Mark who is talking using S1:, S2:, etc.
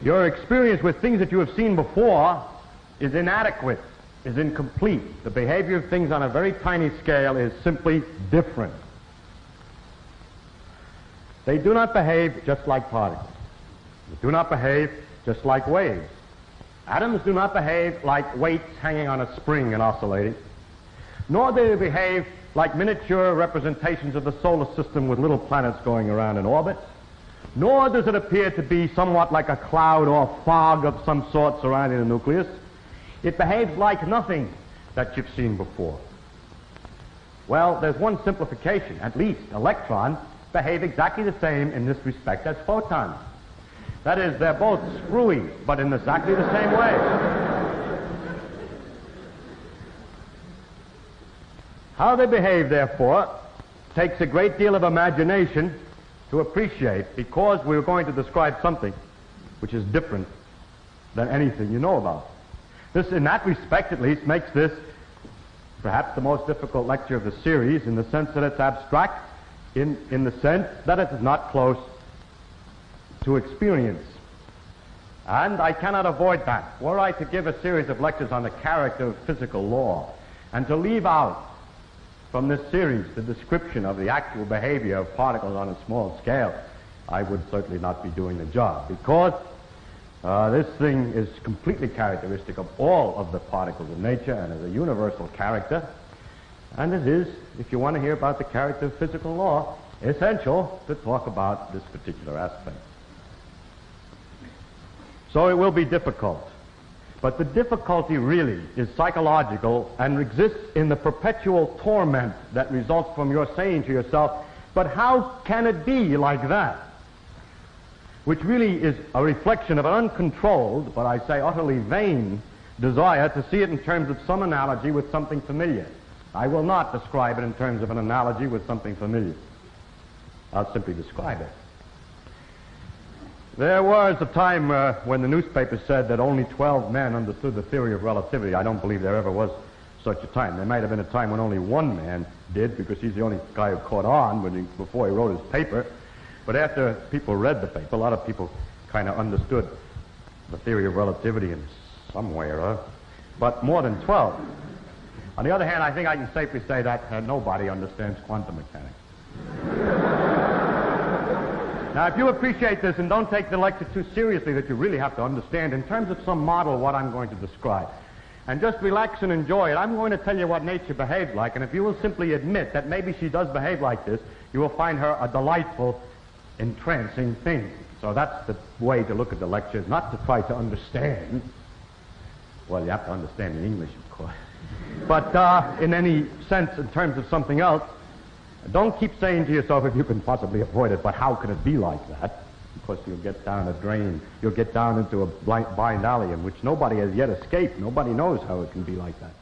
S1: Your experience with things that you have seen before is inadequate, is incomplete. The behavior of things on a very tiny scale is simply different. They do not behave just like particles. They do not behave just like waves. Atoms do not behave like weights hanging on a spring and oscillating, nor do they behave like miniature representations of the solar system with little planets going around in orbit, nor does it appear to be somewhat like a cloud or fog of some sort surrounding the nucleus. It behaves like nothing that you've seen before. Well, there's one simplification. At least electrons behave exactly the same in this respect as photons. That is, they're both screwy, but in exactly the same way. How they behave, therefore, takes a great deal of imagination to appreciate, because we're going to describe something which is different than anything you know about. This, in that respect at least, makes this perhaps the most difficult lecture of the series, in the sense that it's abstract, in the sense that it is not close to experience. And I cannot avoid that. Were I to give a series of lectures on the character of physical law, and to leave out from this series the description of the actual behavior of particles on a small scale, I would certainly not be doing the job, because this thing is completely characteristic of all of the particles of nature and is a universal character. And it is, if you want to hear about the character of physical law, essential to talk about this particular aspect. So it will be difficult. But the difficulty really is psychological and exists in the perpetual torment that results from your saying to yourself, but how can it be like that? Which really is a reflection of an uncontrolled, but I say utterly vain, desire to see it in terms of some analogy with something familiar. I will not describe it in terms of an analogy with something familiar. I'll simply describe it. There was a time when the newspaper said that only 12 men understood the theory of relativity. I don't believe there ever was such a time. There might have been a time when only one man did, because he's the only guy who caught on before he wrote his paper. But after people read the paper, a lot of people kind of understood the theory of relativity in some way or other. But more than 12. On the other hand, I think I can safely say that nobody understands quantum mechanics. Now, if you appreciate this and don't take the lecture too seriously, that you really have to understand in terms of some model what I'm going to describe, and just relax and enjoy it, I'm going to tell you what nature behaves like, and if you will simply admit that maybe she does behave like this, you will find her a delightful, entrancing thing. So that's the way to look at the lecture, not to try to understand. Well, you have to understand the English, of course. But in any sense, in terms of something else, don't keep saying to yourself, if you can possibly avoid it, but how could it be like that? Because you'll get down a drain. You'll get down into a blind alley in which nobody has yet escaped. Nobody knows how it can be like that.